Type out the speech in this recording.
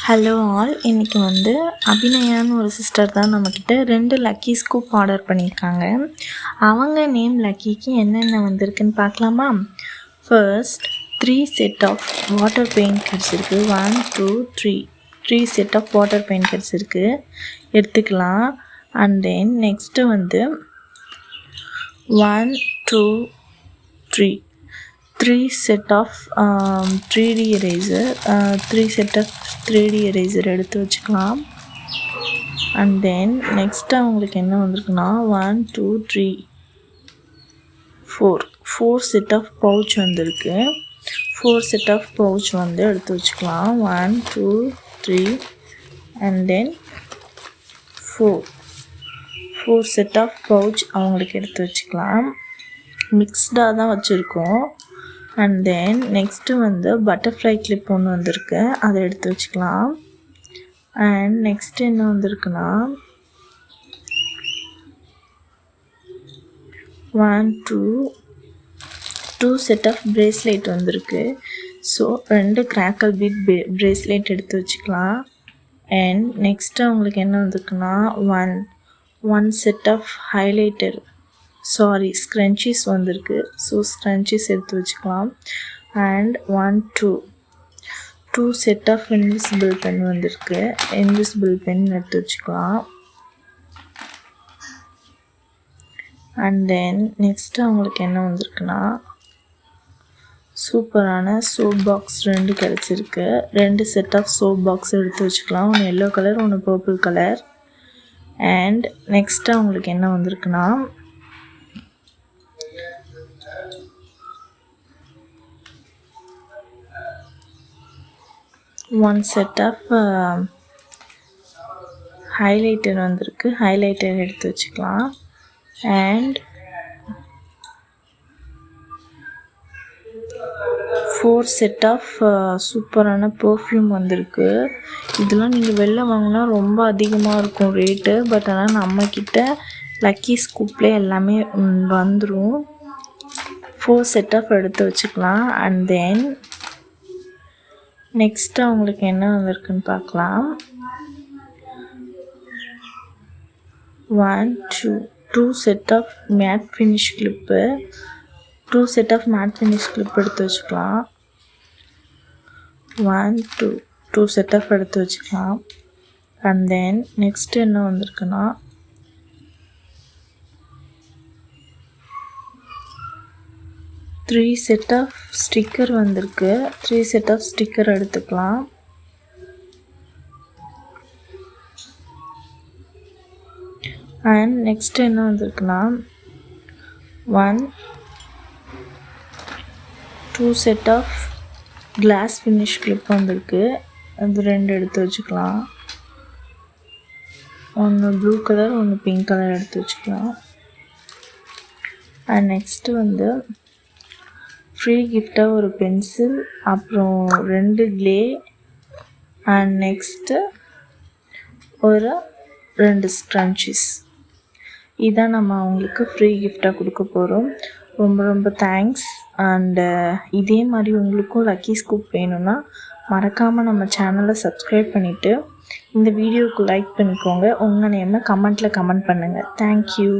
Hello all, இன்றைக்கி அபிநயான்னு ஒரு sister தான் நம்மக்கிட்ட 2 லக்கி ஸ்கூப் ஆர்டர் பண்ணியிருக்காங்க. அவங்க நேம் லக்கிக்கு என்னென்ன வந்திருக்குன்னு பார்க்கலாமா? First 3 set of water paint கிடச்சிருக்கு. 1 2 3 செட் ஆஃப் வாட்டர் பெயிண்ட் கிடச்சிருக்கு, எடுத்துக்கலாம். And then next 1 2 3 set of 3D eraser, 3 set of 3D eraser எடுத்து வச்சுக்கலாம். அண்ட் தென் நெக்ஸ்ட்டு அவங்களுக்கு என்ன வந்திருக்குன்னா 1 2 3 4 செட் ஆஃப் பவுச் வந்திருக்கு. 4 செட் ஆஃப் பவுச் எடுத்து வச்சுக்கலாம். 1 2 3 and then 4 set of pouch அவங்களுக்கு எடுத்து வச்சுக்கலாம். மிக்ஸ்டாக தான் வச்சுருக்கோம். And then next butterfly clip ஒன்று வந்திருக்கு, அதை எடுத்து வச்சுக்கலாம். அண்ட் நெக்ஸ்ட்டு என்ன வந்திருக்குன்னா 2 செட் ஆஃப் பிரேஸ்லெட் வந்திருக்கு. ஸோ 2 கிராக்கல் பீட் பிரேஸ்லெட் எடுத்து வச்சுக்கலாம். அண்ட் நெக்ஸ்ட்டு அவங்களுக்கு என்ன வந்திருக்குன்னா 1 செட் ஆஃப் ஹைலைட்டர் ஸ்க்ரன்ச்சீஸ் வந்திருக்கு. ஸோ ஸ்க்ரன்ச்சீஸ் எடுத்து வச்சுக்கலாம். And 2 set of invisible pen வந்திருக்கு. இன்விசிபிள் பென் எடுத்து வச்சுக்கலாம். அண்ட் தென் நெக்ஸ்ட்டு அவங்களுக்கு என்ன வந்திருக்குன்னா சூப்பரான சோப் பாக்ஸ் 2 கிடச்சிருக்கு. 2 செட் ஆஃப் சோப் பாக்ஸ் எடுத்து வச்சுக்கலாம். ஒன்று எல்லோ கலர், ஒன்று பர்பிள் கலர். அண்ட் நெக்ஸ்ட்டு அவங்களுக்கு என்ன வந்திருக்குன்னா 1 செட் ஆஃப் ஹைலைட்டர் வந்திருக்கு. ஹைலைட்டர் எடுத்து வச்சுக்கலாம். அண்ட் 4 செட் ஆஃப் சூப்பரான பர்ஃப்யூம் வந்திருக்கு. இதெல்லாம் நீங்கள் வெளில வாங்கினா ரொம்ப அதிகமாக இருக்கும் ரேட்டு. பட் ஆனால் நம்மக்கிட்ட லக்கி ஸ்கூப்லேயே எல்லாமே வந்துடும். 4 செட் ஆஃப் எடுத்து வச்சுக்கலாம். அண்ட் தென் நெக்ஸ்ட்டு அவங்களுக்கு என்ன வந்திருக்குன்னு பார்க்கலாம். 2 set of matte finish clip. 2 set of matte finish clip எடுத்து வச்சுக்கலாம். 2 செட் ஆஃப் எடுத்து வச்சுக்கலாம். அண்ட் தென் நெக்ஸ்ட்டு என்ன வந்திருக்குன்னா 3 செட் ஆஃப் ஸ்டிக்கர் வந்திருக்கு. 3 செட் ஆஃப் ஸ்டிக்கர் எடுத்துக்கலாம். அண்ட் நெக்ஸ்ட் என்ன வந்திருக்குன்னா 2 set of glass finish clip வந்திருக்கு. அது 2 எடுத்து வச்சுக்கலாம். ஒன்று ப்ளூ கலர், ஒன்று பிங்க் கலர் எடுத்து வச்சுக்கலாம். அண்ட் நெக்ஸ்ட்டு ஃப்ரீ கிஃப்டாக ஒரு பென்சில், அப்புறம் 2 க்ளே, அண்ட் நெக்ஸ்ட்டு ஒரு 2 ஸ்க்ரன்ச்சீஸ். இதான் நம்ம அவங்களுக்கு ஃப்ரீ கிஃப்டாக கொடுக்க போகிறோம். ரொம்ப ரொம்ப தேங்க்ஸ். அண்டு இதே மாதிரி உங்களுக்கும் லக்கி ஸ்கூப் வேணும்னா மறக்காமல் நம்ம சேனலை சப்ஸ்கிரைப் பண்ணிவிட்டு இந்த வீடியோவுக்கு லைக் பண்ணிக்கோங்க. உங்கள் நேமை கமெண்ட் பண்ணுங்கள். தேங்க்யூ.